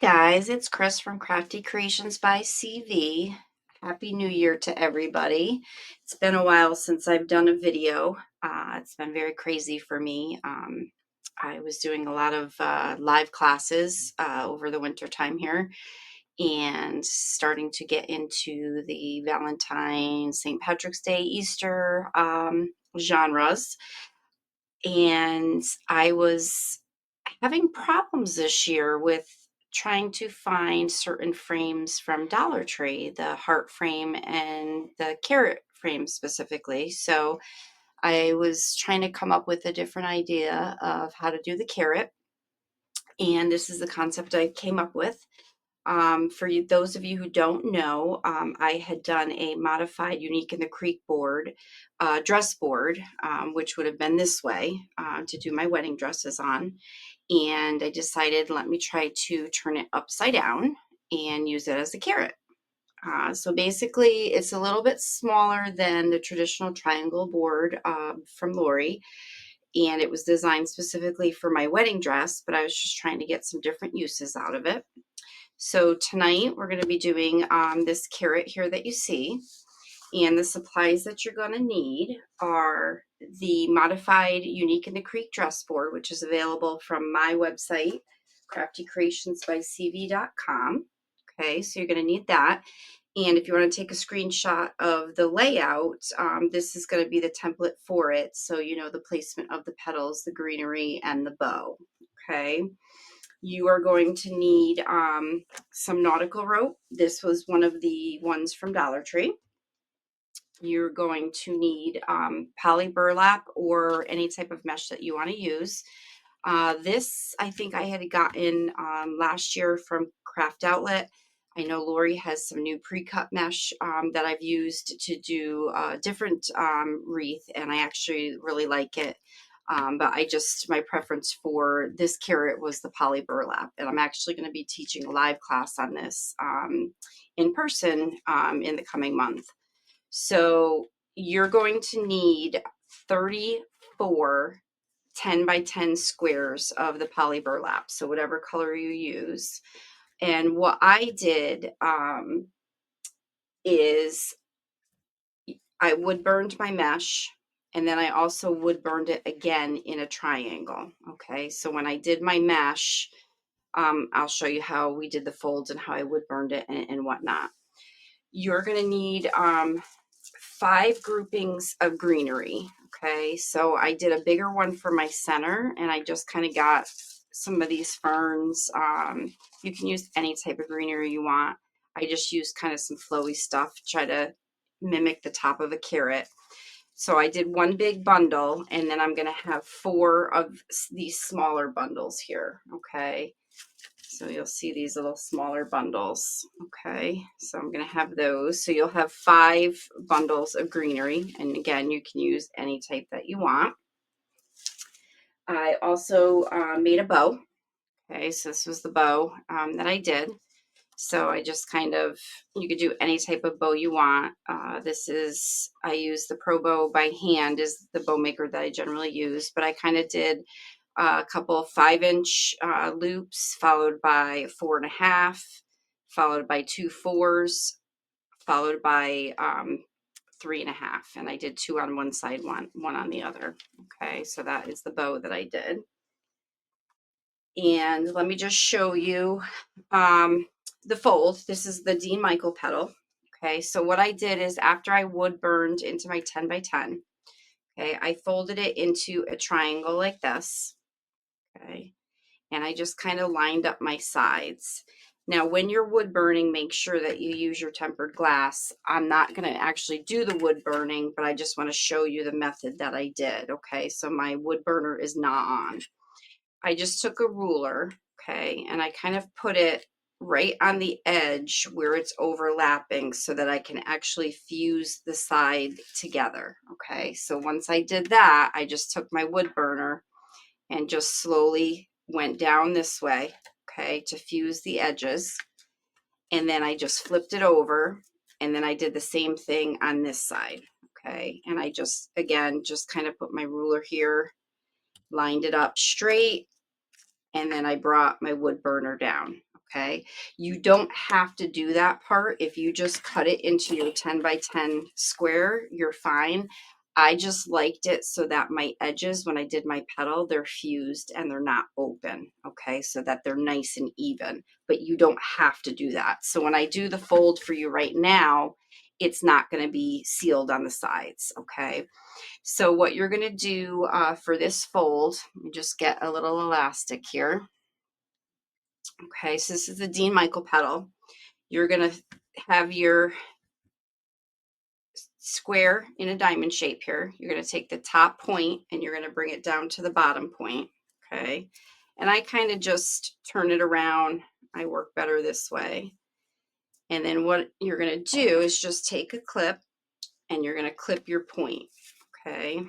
Guys, it's Chris from Crafty Creations by CV. Happy New Year to everybody. It's been a while since I've done a video. It's been very crazy for me. I was doing a lot of live classes over the winter time here and starting to get into the Valentine, St. Patrick's Day, Easter genres. And I was having problems this year with trying to find certain frames from Dollar Tree, the heart frame and the carrot frame specifically. So I was trying to come up with a different idea of how to do the carrot. And this is the concept I came up with. For you, those of you who don't know, I had done a modified Unique in the Creek board, dress board, which would have been this way to do my wedding dresses on. And I decided, let me try to turn it upside down and use it as a carrot. So basically, it's a little bit smaller than the traditional triangle board from Lori, and it was designed specifically for my wedding dress, but I was just trying to get some different uses out of it. So tonight we're going to be doing this carrot here that you see, and the supplies that you're going to need are the modified Unique in the Creek dress board, which is available from my website, craftycreationsbycv.com. Okay, so you're going to need that. And if you want to take a screenshot of the layout, this is going to be the template for it. So you know the placement of the petals, the greenery, and the bow. Okay. You are going to need some nautical rope. This was one of the ones from Dollar Tree. You're going to need poly burlap or any type of mesh that you want to use. This I think I had gotten last year from Craft Outlet. I know Lori has some new pre-cut mesh that I've used to do different wreath, and I actually really like it. But my preference for this carrot was the poly burlap, and I'm actually going to be teaching a live class on this in person in the coming month. So you're going to need 34 10 by 10 squares of the poly burlap, so whatever color you use. And what I did is I wood burned my mesh, and then I also wood burned it again in a triangle. Okay, so when I did my mesh, I'll show you how we did the folds and how I wood burned it and whatnot. You're going to need 5 groupings of greenery. Okay, so I did a bigger one for my center, and I just kind of got some of these ferns. You can use any type of greenery you want. I just used kind of some flowy stuff, try to mimic the top of a carrot. So I did one big bundle, and then I'm going to have 4 of these smaller bundles here. Okay, so you'll see these little smaller bundles. Okay, so I'm going to have those. So you'll have 5 bundles of greenery, and again, you can use any type that you want. I also made a bow. Okay, so this was the bow that I did. So I just you could do any type of bow you want. I use the Pro Bow by hand is the bow maker that I generally use, but I kind of did a couple 5-inch loops, followed by 4.5, followed by 2 4s, followed by 3.5, and I did 2 on one side, one on the other. Okay, so that is the bow that I did. And let me just show you the fold. This is the Dean Michael petal. Okay, so what I did is after I wood burned into my 10 by 10, okay, I folded it into a triangle like this. Okay, and I just kind of lined up my sides. Now, when you're wood burning, make sure that you use your tempered glass. I'm not going to actually do the wood burning, but I just want to show you the method that I did. Okay, so my wood burner is not on. I just took a ruler, okay, and I kind of put it right on the edge where it's overlapping so that I can actually fuse the side together. Okay, so once I did that, I just took my wood burner and just slowly went down this way, okay, to fuse the edges. And then I just flipped it over, and then I did the same thing on this side, okay. And I just, again, just kind of put my ruler here, lined it up straight, and then I brought my wood burner down. Okay, you don't have to do that part. If you just cut it into your 10 by 10 square, you're fine. I just liked it so that my edges, when I did my petal, they're fused and they're not open. Okay, so that they're nice and even, but you don't have to do that. So when I do the fold for you right now, it's not going to be sealed on the sides. Okay, so what you're going to do for this fold, you just get a little elastic here. Okay, so this is the Dean Michael petal. You're going to have your square in a diamond shape here. You're going to take the top point and you're going to bring it down to the bottom point. Okay, and I kind of just turn it around. I work better this way. And then what you're going to do is just take a clip and you're going to clip your point. Okay,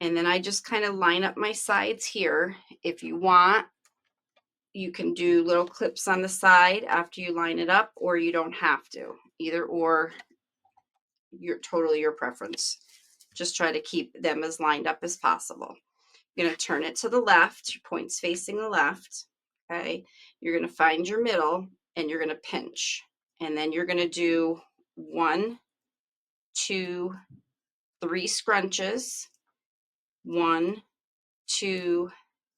and then I just kind of line up my sides here. If you want, you can do little clips on the side after you line it up, or you don't have to. Either or, totally your preference. Just try to keep them as lined up as possible. You're going to turn it to the left, your point's facing the left. Okay, you're going to find your middle and you're going to pinch. And then you're going to do 1, 2, 3 scrunches. 1, 2,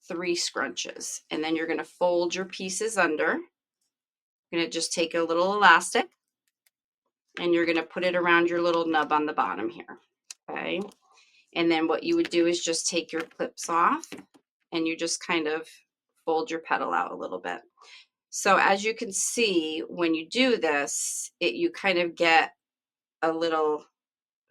3 scrunches. And then you're going to fold your pieces under. You're going to just take a little elastic and you're going to put it around your little nub on the bottom here. Okay, and then what you would do is just take your clips off and you just kind of fold your petal out a little bit. So as you can see, when you do this, you kind of get a little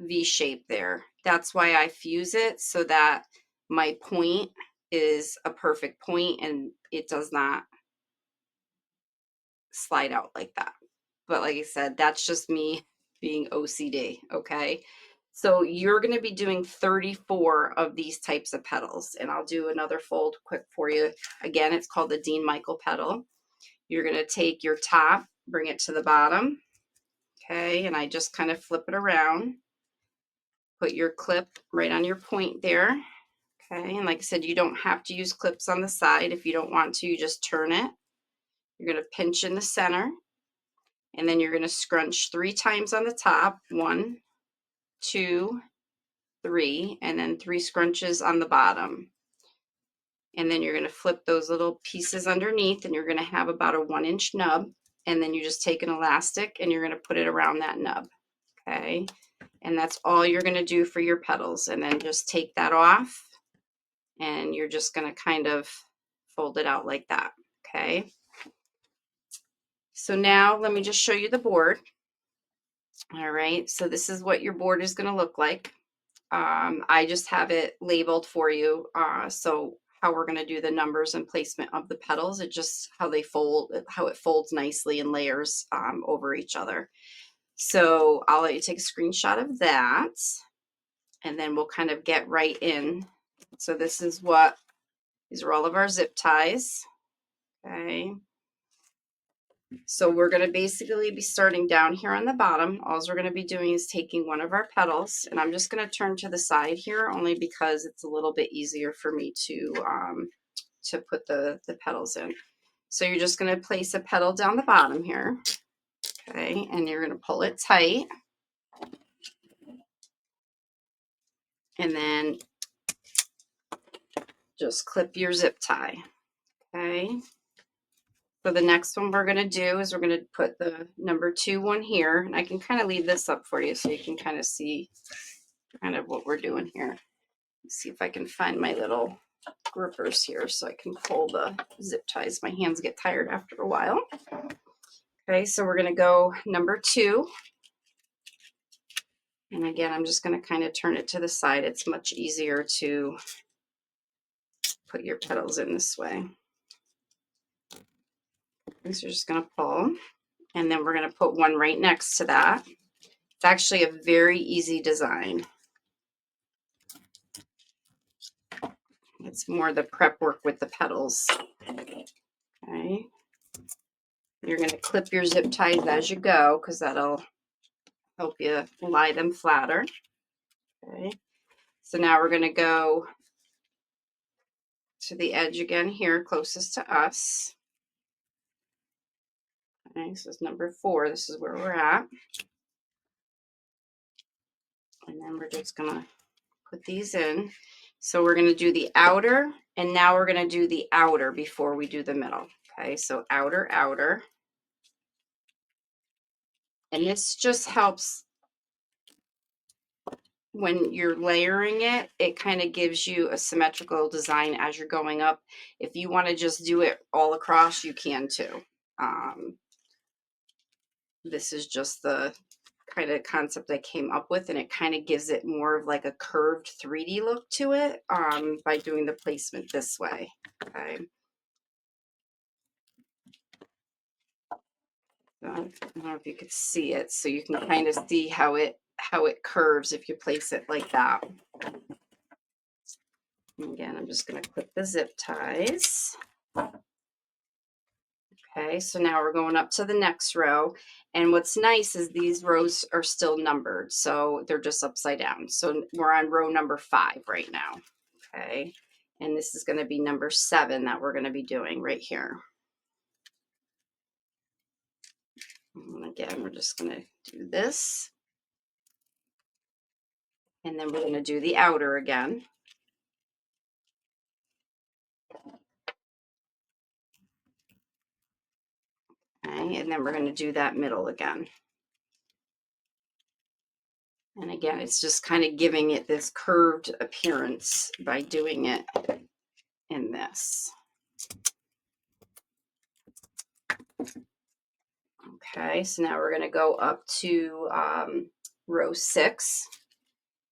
V shape there. That's why I fuse it, so that my point is a perfect point and it does not slide out like that. But like I said, that's just me being OCD, okay? So you're going to be doing 34 of these types of petals, and I'll do another fold quick for you. Again, it's called the Dean Michael petal. You're going to take your top, bring it to the bottom, okay? And I just kind of flip it around. Put your clip right on your point there, okay? And like I said, you don't have to use clips on the side. If you don't want to, you just turn it. You're going to pinch in the center. And then you're going to scrunch 3 times on the top. 1, 2, 3, and then 3 scrunches on the bottom. And then you're going to flip those little pieces underneath and you're going to have about a 1-inch nub. And then you just take an elastic and you're going to put it around that nub. Okay. And that's all you're going to do for your petals. And then just take that off and you're just going to kind of fold it out like that. Okay. So now let me just show you the board. All right, so this is what your board is going to look like. I just have it labeled for you. So how we're going to do the numbers and placement of the petals, it just how they fold, how it folds nicely in layers over each other. So I'll let you take a screenshot of that and then we'll kind of get right in. So this is these are all of our zip ties. Okay. So we're going to basically be starting down here on the bottom. All we're going to be doing is taking one of our petals, and I'm just going to turn to the side here only because it's a little bit easier for me to put the petals in. So you're just going to place a petal down the bottom here, okay, and you're going to pull it tight, and then just clip your zip tie, okay. So the next one we're going to do is we're going to put the number 2 one here, and I can kind of leave this up for you so you can kind of see kind of what we're doing here. Let's see if I can find my little grippers here so I can pull the zip ties. My hands get tired after a while. Okay, so we're going to go number 2. And again, I'm just going to kind of turn it to the side. It's much easier to put your petals in this way. So you're just going to pull, and then we're going to put one right next to that. It's actually a very easy design. It's more the prep work with the petals. Okay. You're going to clip your zip ties as you go because that'll help you lie them flatter. Okay. So now we're going to go to the edge again here, closest to us. Okay, so it's number 4. This is where we're at. And then we're just gonna put these in. So we're gonna do the outer, and now we're gonna do the outer before we do the middle. Okay, so outer, outer. And this just helps when you're layering it, it kind of gives you a symmetrical design as you're going up. If you want to just do it all across, you can too. This is just the kind of concept I came up with, and it kind of gives it more of like a curved 3D look to it by doing the placement this way. Okay. I don't know if you could see it, so you can kind of see how it curves if you place it like that. And again, I'm just going to clip the zip ties. Okay, so now we're going up to the next row. And what's nice is these rows are still numbered, so they're just upside down. So we're on row number 5 right now. Okay, and this is going to be number 7 that we're going to be doing right here. And again, we're just going to do this. And then we're going to do the outer again. Okay, and then we're going to do that middle again. And again, it's just kind of giving it this curved appearance by doing it in this. Okay, so now we're going to go up to row 6,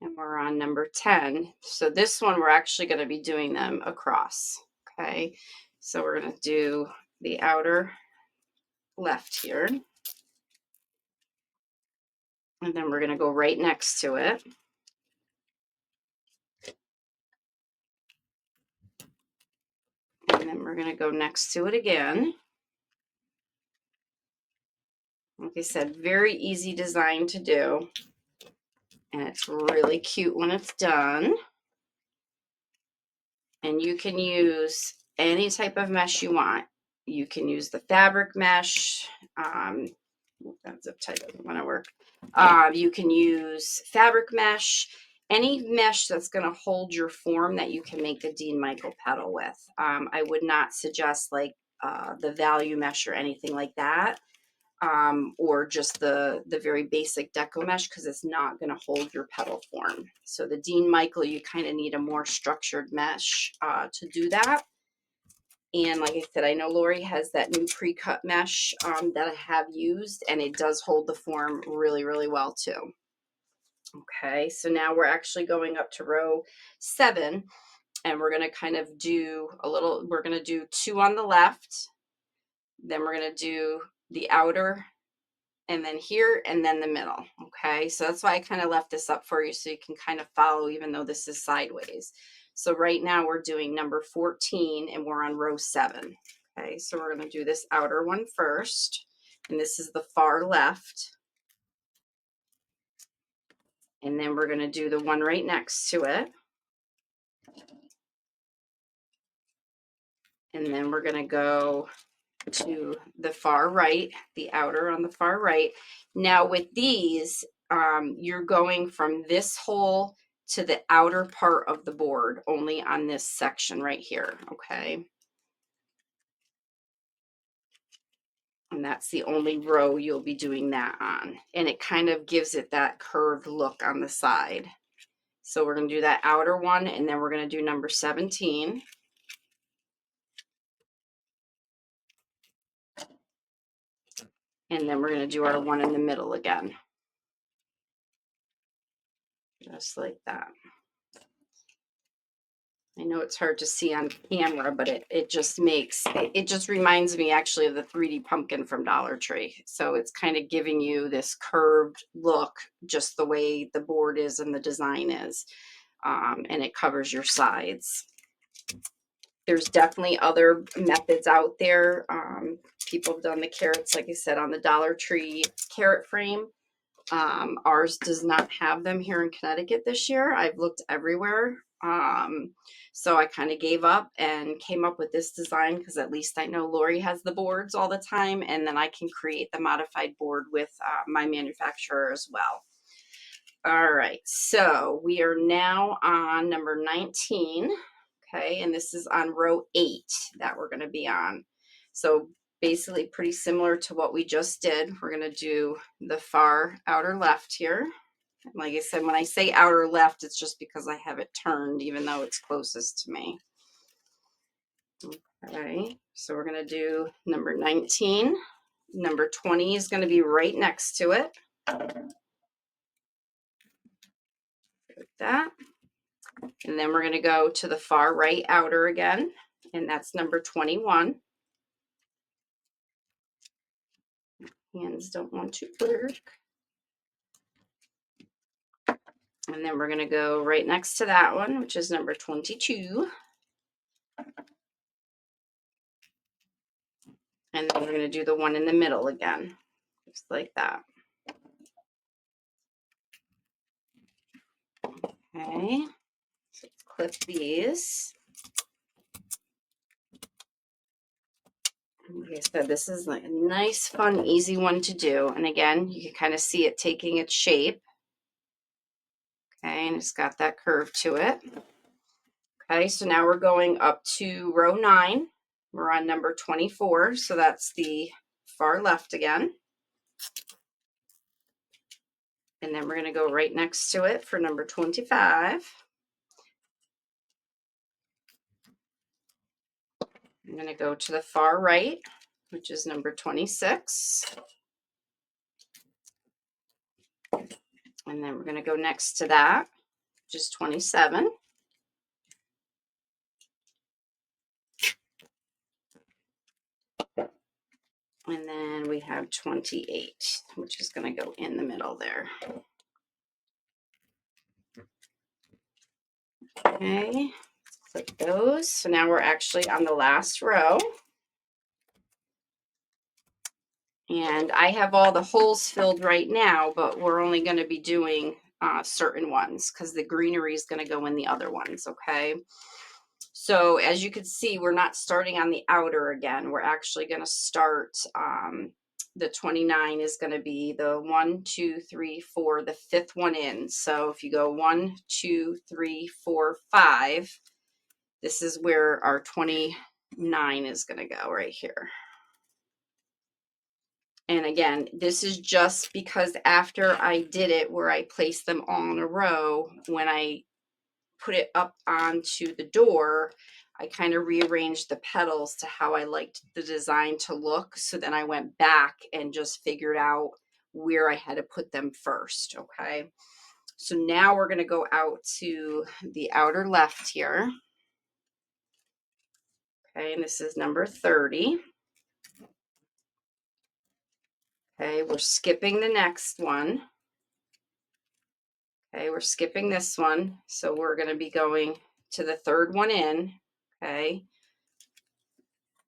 and we're on number 10. So this one, we're actually going to be doing them across. Okay, so we're going to do the outer left here. And then we're going to go right next to it. And then we're going to go next to it again. Like I said, very easy design to do. And it's really cute when it's done. And you can use any type of mesh you want. You can use the fabric mesh. That zip tie doesn't want to work. You can use fabric mesh, any mesh that's going to hold your form that you can make a Dean Michael petal with. I would not suggest like the value mesh or anything like that, or just the very basic deco mesh, because it's not going to hold your petal form. So the Dean Michael, you kind of need a more structured mesh to do that. And like I said, I know Lori has that new pre-cut mesh that I have used, and it does hold the form really, really well too. Okay, so now we're actually going up to row 7, and we're going to kind of do a little, we're going to do 2 on the left, then we're going to do the outer, and then here, and then the middle. Okay, so that's why I kind of left this up for you so you can kind of follow, even though this is sideways. So right now we're doing number 14, and we're on row 7. Okay, so we're going to do this outer one first, and this is the far left. And then we're going to do the one right next to it. And then we're going to go to the far right, the outer on the far right. Now with these, you're going from this hole to the outer part of the board, only on this section right here, okay? And that's the only row you'll be doing that on. And it kind of gives it that curved look on the side. So we're going to do that outer one, and then we're going to do number 17. And then we're going to do our one in the middle again. Just like that. I know it's hard to see on camera, but it just makes, it just reminds me actually of the 3D pumpkin from Dollar Tree. So it's kind of giving you this curved look, just the way the board is and the design is. And it covers your sides. There's definitely other methods out there. People have done the carrots, like I said, on the Dollar Tree carrot frame. Ours does not have them here in Connecticut this year. I've looked everywhere. So I kind of gave up and came up with this design because at least I know Lori has the boards all the time, and then I can create the modified board with my manufacturer as well. All right, so we are now on number 19. Okay, and this is on row 8 that we're going to be on. So basically pretty similar to what we just did. We're going to do the far outer left here. Like I said, when I say outer left, it's just because I have it turned, even though it's closest to me. Okay, so we're going to do number 19. Number 20 is going to be right next to it. Like that. And then we're going to go to the far right outer again, and that's number 21. Hands don't want to work. And then we're going to go right next to that one, which is number 22. And then we're going to do the one in the middle again, just like that. Okay, so let's clip these. Like I said, this is like a nice, fun, easy one to do. And again, you can kind of see it taking its shape. Okay, and it's got that curve to it. Okay, so now we're going up to row 9. We're on number 24, so that's the far left again. And then we're going to go right next to it for number 25. I'm going to go to the far right, which is number 26. And then we're going to go next to that, which is 27. And then we have 28, which is going to go in the middle there. Okay, let's click those. So now we're actually on the last row. And I have all the holes filled right now, but we're only going to be doing certain ones because the greenery is going to go in the other ones, okay? So as you can see, we're not starting on the outer again. We're actually going to start, the 29 is going to be the 1, 2, 3, 4, the 5th one in. So if you go 1, 2, 3, 4, 5, this is where our 29 is going to go right here. And again, this is just because after I did it where I placed them all in a row, when I put it up onto the door, I kind of rearranged the petals to how I liked the design to look. So then I went back and just figured out where I had to put them first, okay? So now we're gonna go out to the outer left here. Okay, and this is number 30. Okay, we're skipping the next one. Okay, we're skipping this one. So we're going to be going to the 3rd one in. Okay,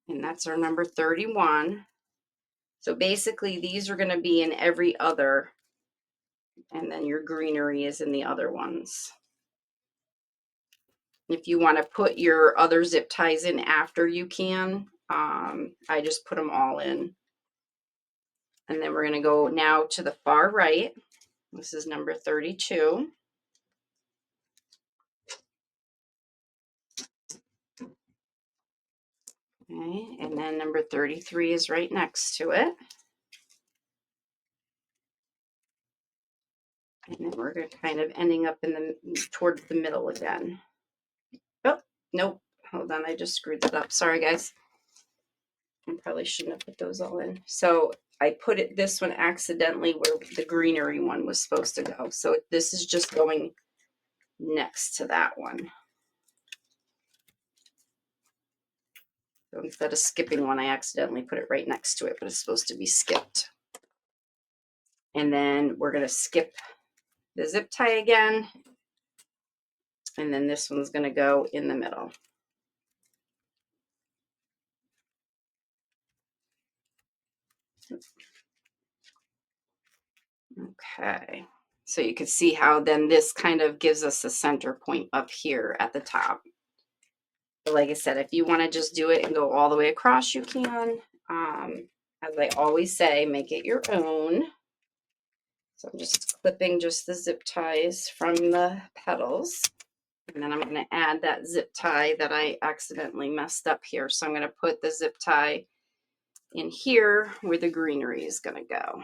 and that's our number 31. So basically these are going to be in every other, and then your greenery is in the other ones. If you want to put your other zip ties in after, you can. I just put them all in. And then we're going to go now to the far right. This is number 32. Okay, and then number 33 is right next to it. And then we're kind of ending up in the towards the middle again. Oh, nope. Hold on, I just screwed that up. Sorry, guys. I probably shouldn't have put those all in. So I put it this one accidentally where the greenery one was supposed to go. So this is just going next to that one. So instead of skipping one, I accidentally put it right next to it, but it's supposed to be skipped. And then we're going to skip the zip tie again. And then this one's going to go in the middle. Okay. So you can see how then this kind of gives us a center point up here at the top. But like I said, if you want to just do it and go all the way across, you can. As I always say, make it your own. So I'm just clipping just the zip ties from the petals. And then I'm going to add that zip tie that I accidentally messed up here. So I'm going to put the zip tie in here where the greenery is going to go.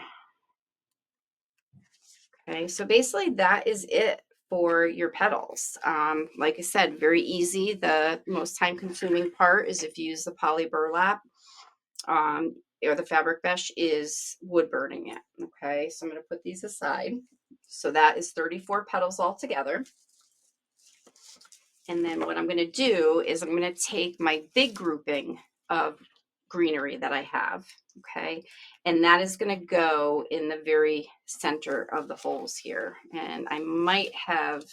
Okay, so basically that is it for your petals. Like I said, very easy. The most time consuming part is if you use the poly burlap or the fabric mesh is wood burning it. Okay, so I'm going to put these aside. So that is 34 petals all together. And then what I'm going to do is I'm going to take my big grouping of greenery that I have, okay, and that is going to go in the very center of the holes here. And I might have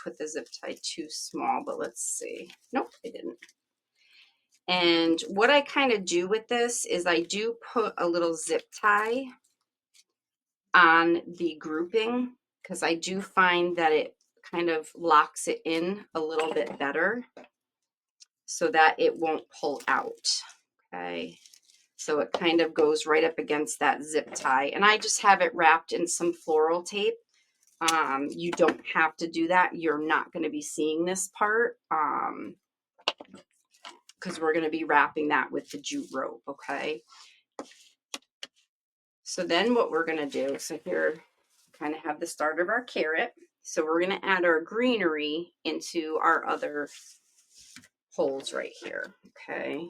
put the zip tie too small, but let's see. Nope, I didn't. And what I kind of do with this is I do put a little zip tie on the grouping because I do find that it kind of locks it in a little bit better so that it won't pull out. Okay, so it kind of goes right up against that zip tie, and I just have it wrapped in some floral tape. You don't have to do that. You're not going to be seeing this part because we're going to be wrapping that with the jute rope. Okay, so then what we're going to do, so here kind of have the start of our carrot. So we're going to add our greenery into our other holes right here. Okay.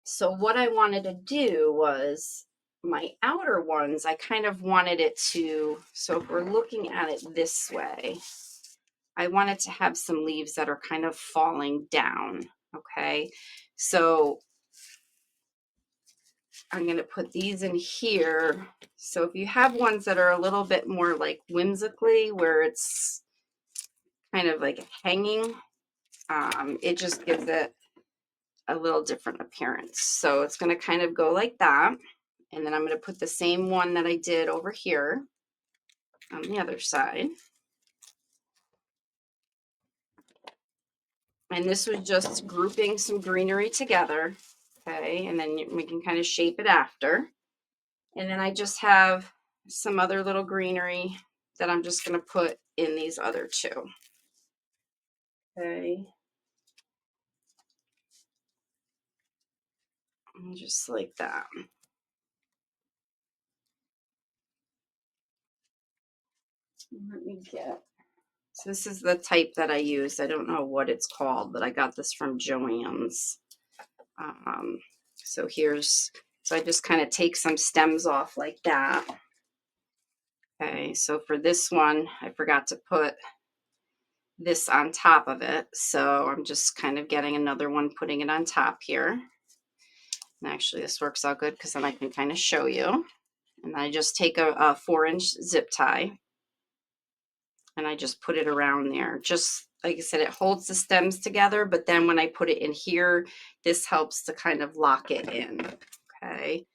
So what I wanted to do was my outer ones, I kind of wanted it to, so if we're looking at it this way, I wanted to have some leaves that are kind of falling down. Okay. So I'm going to put these in here. So if you have ones that are a little bit more like whimsically, where it's kind of like hanging, it just gives it a little different appearance. So it's going to kind of go like that. And then I'm going to put the same one that I did over here on the other side. And this was just grouping some greenery together. Okay, and then we can kind of shape it after. And then I just have some other little greenery that I'm just going to put in these other two. Okay. And just like that. Let me get, so this is the type that I use. I don't know what it's called, but I got this from Joann's. So here's, so I just kind of take some stems off like that. Okay, so for this one, I forgot to put this on top of it. So I'm just kind of getting another one, putting it on top here. And actually this works out good because then I can kind of show you. And I just take a 4-inch zip tie and I just put it around there. Just like I said, it holds the stems together, but then when I put it in here, this helps to kind of lock it in. Okay,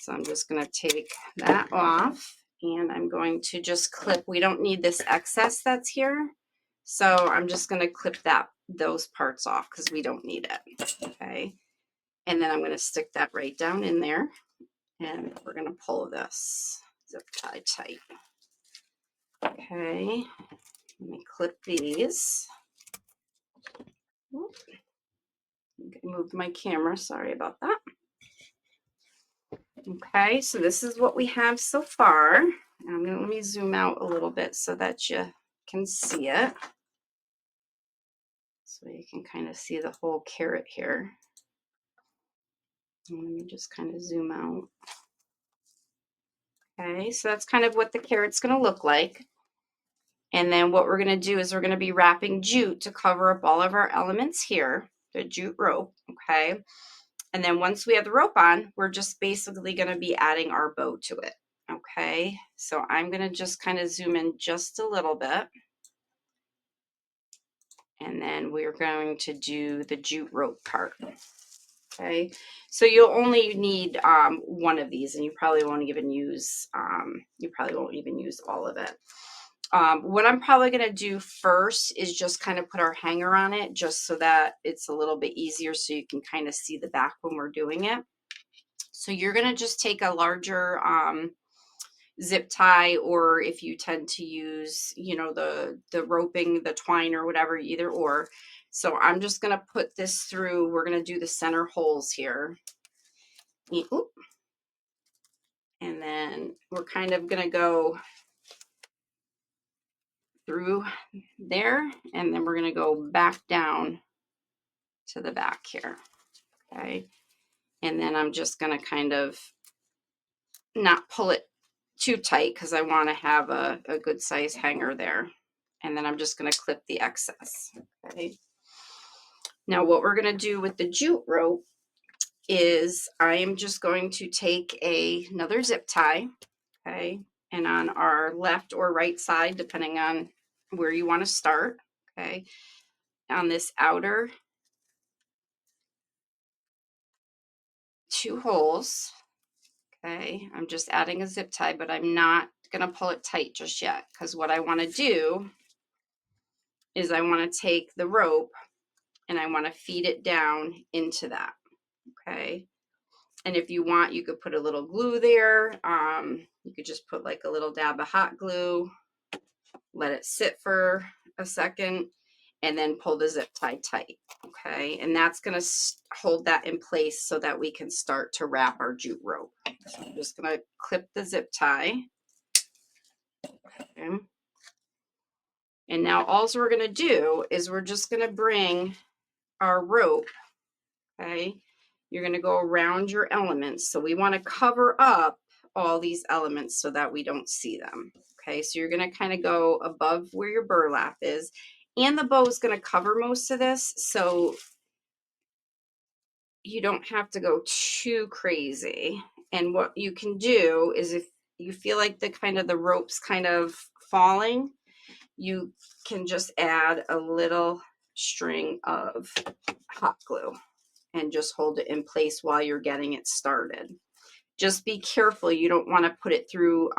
so I'm just going to take that off and I'm going to just clip. We don't need this excess that's here. So I'm just going to clip those parts off because we don't need it. Okay, and then I'm going to stick that right down in there and we're going to pull this zip tie tight. Okay, let me clip these. I moved my camera, sorry about that. Okay, so this is what we have so far. I'm gonna, let me zoom out a little bit so that you can see it. So you can kind of see the whole carrot here. And let me just kind of zoom out. Okay, so that's kind of what the carrot's gonna look like. And then what we're gonna do is we're gonna be wrapping jute to cover up all of our elements here, the jute rope, okay? And then once we have the rope on, we're just basically gonna be adding our bow to it, okay? So I'm gonna just kind of zoom in just a little bit. And then we're going to do the jute rope part. Okay, so you'll only need one of these, and you probably won't even use all of it. What I'm probably going to do first is just kind of put our hanger on it, just so that it's a little bit easier, so you can kind of see the back when we're doing it. So you're going to just take a larger zip tie, or if you tend to use, you know, the roping, the twine or whatever, either or. So I'm just going to put this through. We're going to do the center holes here. Oop. And then we're kind of going to go through there, and then we're going to go back down to the back here. Okay. And then I'm just going to kind of not pull it too tight, because I want to have a good size hanger there. And then I'm just going to clip the excess. Okay. Now what we're going to do with the jute rope is I am just going to take another zip tie. Okay. And on our left or right side, depending on where you want to start. Okay. On this outer 2 holes. Okay. I'm just adding a zip tie, but I'm not going to pull it tight just yet, because what I want to do is I want to take the rope and I want to feed it down into that. Okay. And if you want, you could put a little glue there. You could just put like a little dab of hot glue, let it sit for a second, and then pull the zip tie tight. Okay. And that's going to hold that in place so that we can start to wrap our jute rope. So I'm just going to clip the zip tie. Okay. And now all we're going to do is we're just going to bring our rope. Okay. You're going to go around your elements. So we want to cover up all these elements so that we don't see them. Okay. So you're going to kind of go above where your burlap is, and the bow is going to cover most of this. So you don't have to go too crazy. And what you can do is, if you feel like the rope's kind of falling, you can just add a little string of hot glue and just hold it in place while you're getting it started. Just be careful. You don't want to put it through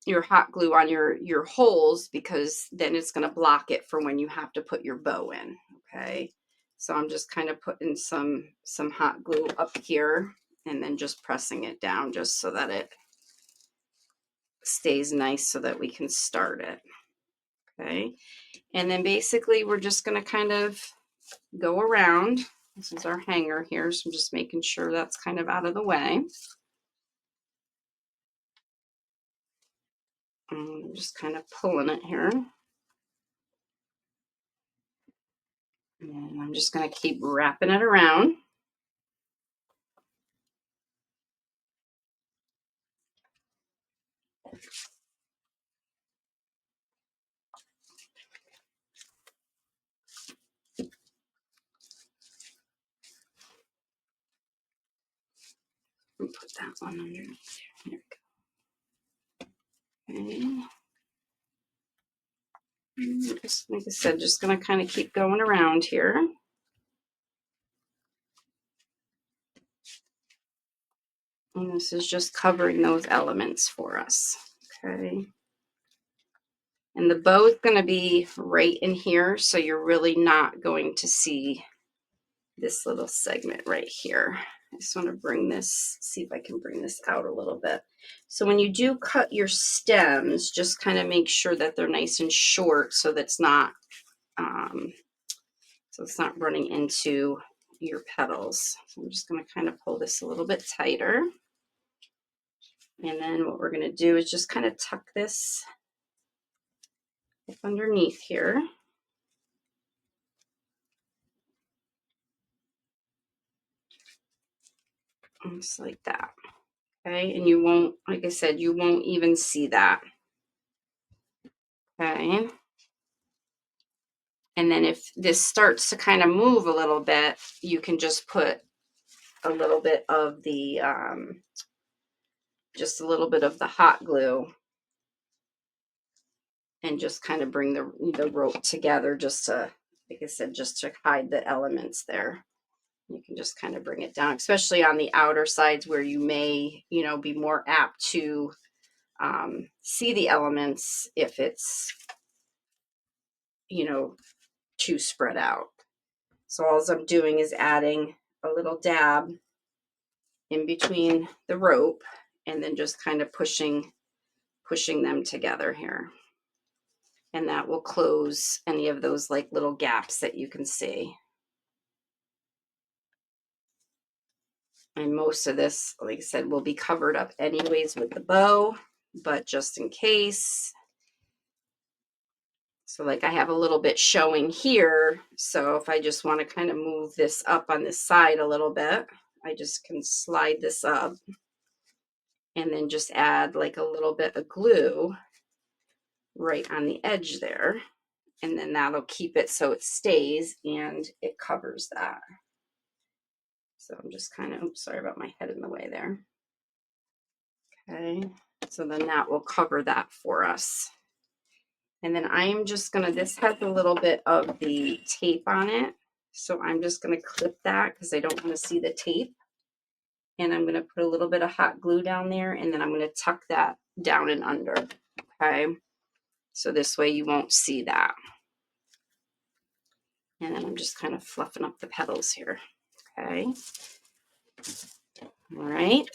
your hot glue on your holes, because then it's going to block it for when you have to put your bow in. Okay. So I'm just kind of putting some hot glue up here, and then just pressing it down just so that it stays nice so that we can start it. Okay. And then basically we're just going to kind of go around. This is our hanger here, so I'm just making sure that's kind of out of the way. I'm just kind of pulling it here. And I'm just going to keep wrapping it around. And put that one underneath here. There we go. Okay. Just, like I said, just going to kind of keep going around here. And this is just covering those elements for us. Okay. And the bow is going to be right in here, so you're really not going to see this little segment right here. I just want to bring this, see if I can bring this out a little bit. So when you do cut your stems, just kind of make sure that they're nice and short, so that's not it's not running into your petals. So I'm just going to kind of pull this a little bit tighter. And then what we're going to do is just kind of tuck this up underneath here. Just like that. Okay, and you won't, like I said, you won't even see that. Okay. And then if this starts to kind of move a little bit, you can just put a little bit of the, just a little bit of the hot glue, and just kind of bring the rope together, just to, like I said, just to hide the elements there. You can just kind of bring it down, especially on the outer sides where you may, you know, be more apt to see the elements if it's, you know, too spread out. So all I'm doing is adding a little dab in between the rope and then just kind of pushing them together here. And that will close any of those like little gaps that you can see. And most of this, like I said, will be covered up anyways with the bow, but just in case. So like I have a little bit showing here. So if I just want to kind of move this up on this side a little bit, I just can slide this up and then just add like a little bit of glue right on the edge there. And then that'll keep it so it stays and it covers that. So I'm just kind of, oops, sorry about my head in the way there. Okay, so then that will cover that for us. And then I am just gonna, this has a little bit of the tape on it. So I'm just gonna clip that because I don't wanna see the tape. And I'm gonna put a little bit of hot glue down there and then I'm gonna tuck that down and under, okay? So this way you won't see that. And then I'm just kind of fluffing up the petals here, okay? All right,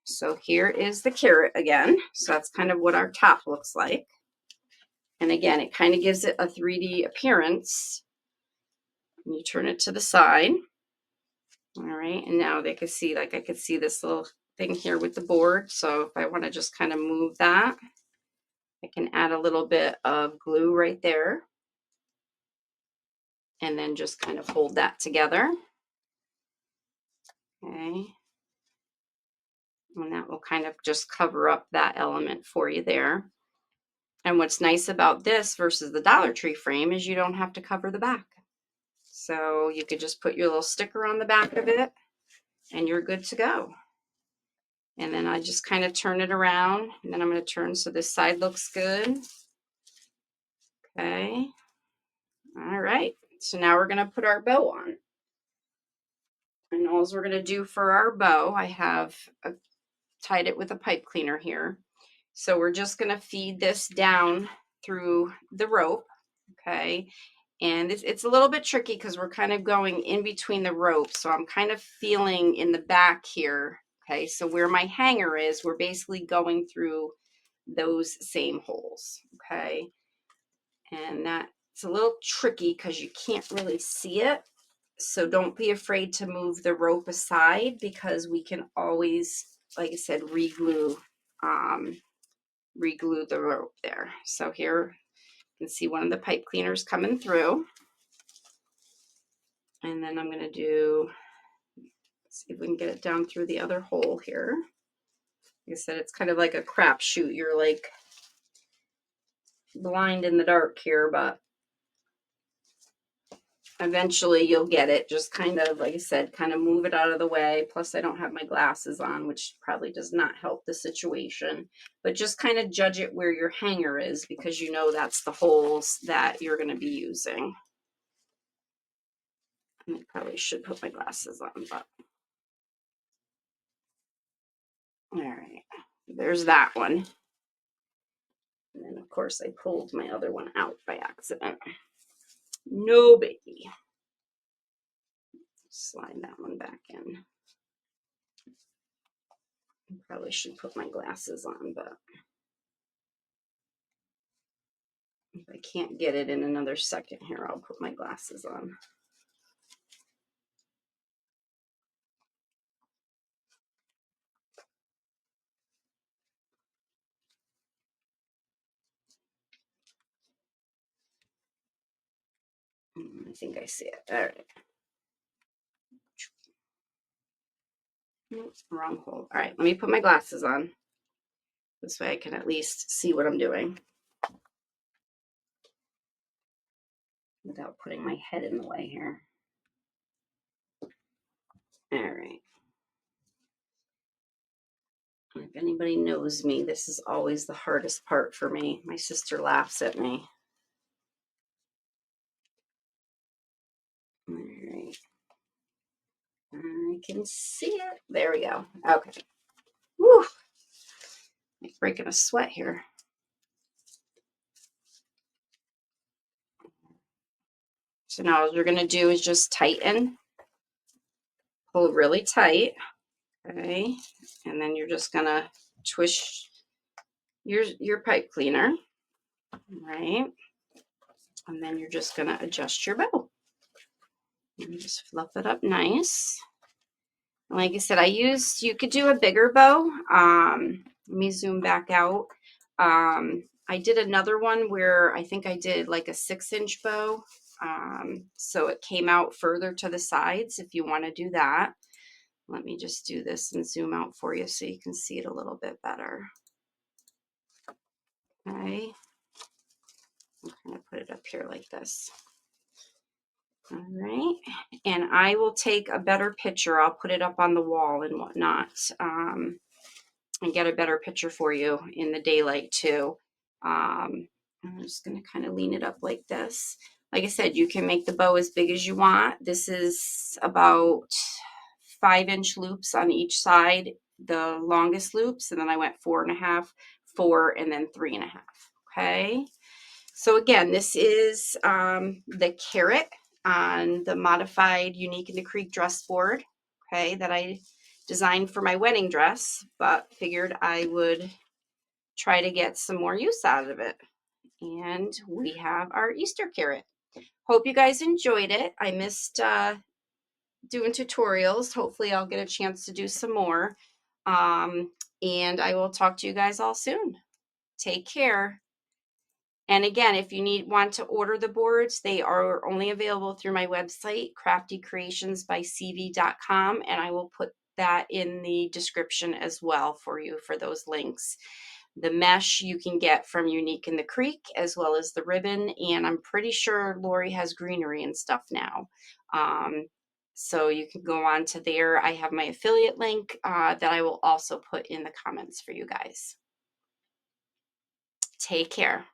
so here is the carrot again. So that's kind of what our top looks like. And again, it kind of gives it a 3D appearance. And you turn it to the side. All right, and now they can see, like I could see this little thing here with the board. So if I want to just kind of move that, I can add a little bit of glue right there. And then just kind of hold that together. Okay. And that will kind of just cover up that element for you there. And what's nice about this versus the Dollar Tree frame is you don't have to cover the back. So you could just put your little sticker on the back of it and you're good to go. And then I just kind of turn it around and then I'm going to turn so this side looks good. Okay. All right. So now we're going to put our bow on. And all we're going to do for our bow, I have tied it with a pipe cleaner here. So we're just going to feed this down through the rope. Okay. And it's a little bit tricky because we're kind of going in between the ropes. So I'm kind of feeling in the back here. Okay. So where my hanger is, we're basically going through those same holes. Okay. And that's a little tricky because you can't really see it. So don't be afraid to move the rope aside because we can always, like I said, reglue the rope there. So here you can see one of the pipe cleaners coming through. And then I'm going to do, see if we can get it down through the other hole here. Like I said, it's kind of like a crapshoot. You're like blind in the dark here, but eventually you'll get it. Just kind of, like I said, kind of move it out of the way. Plus I don't have my glasses on, which probably does not help the situation. But just kind of judge it where your hanger is because you know that's the holes that you're going to be using. I probably should put my glasses on, but all right, there's that one. And then of course I pulled my other one out by accident. No biggie. Slide that one back in. I probably should put my glasses on, but if I can't get it in another second here, I'll put my glasses on. I think I see it. All right. Nope, wrong hole. All right, let me put my glasses on. This way I can at least see what I'm doing without putting my head in the way here. All right. If anybody knows me, this is always the hardest part for me. My sister laughs at me. All right. can see it. There we go. Okay. Woo. I'm breaking a sweat here. So now what you're going to do is just tighten, pull really tight. Okay. And then you're just going to twist your pipe cleaner. Right. And then you're just going to adjust your bow. And just fluff it up nice. Like I said, you could do a bigger bow. Let me zoom back out. I did another one where I think I did like a 6-inch bow. So it came out further to the sides if you want to do that. Let me just do this and zoom out for you so you can see it a little bit better. Okay. I'm going to put it up here like this. All right. And I will take a better picture. I'll put it up on the wall and whatnot. And get a better picture for you in the daylight too. I'm just going to kind of lean it up like this. Like I said, you can make the bow as big as you want. This is about 5-inch loops on each side, the longest loops, and then I went 4.5, 4, and then 3.5. Okay. So again, this is the carrot on the modified Unique in the Creek dress board. Okay, that I designed for my wedding dress, but figured I would try to get some more use out of it. And we have our Easter carrot. Hope you guys enjoyed it. I missed doing tutorials. Hopefully I'll get a chance to do some more. And I will talk to you guys all soon. Take care. And again, if you want to order the boards, they are only available through my website, craftycreationsbycv.com, and I will put that in the description as well for you for those links. The mesh you can get from Unique in the Creek, as well as the ribbon, and I'm pretty sure Lori has greenery and stuff now. So you can go on to there. I have my affiliate link that I will also put in the comments for you guys. Take care.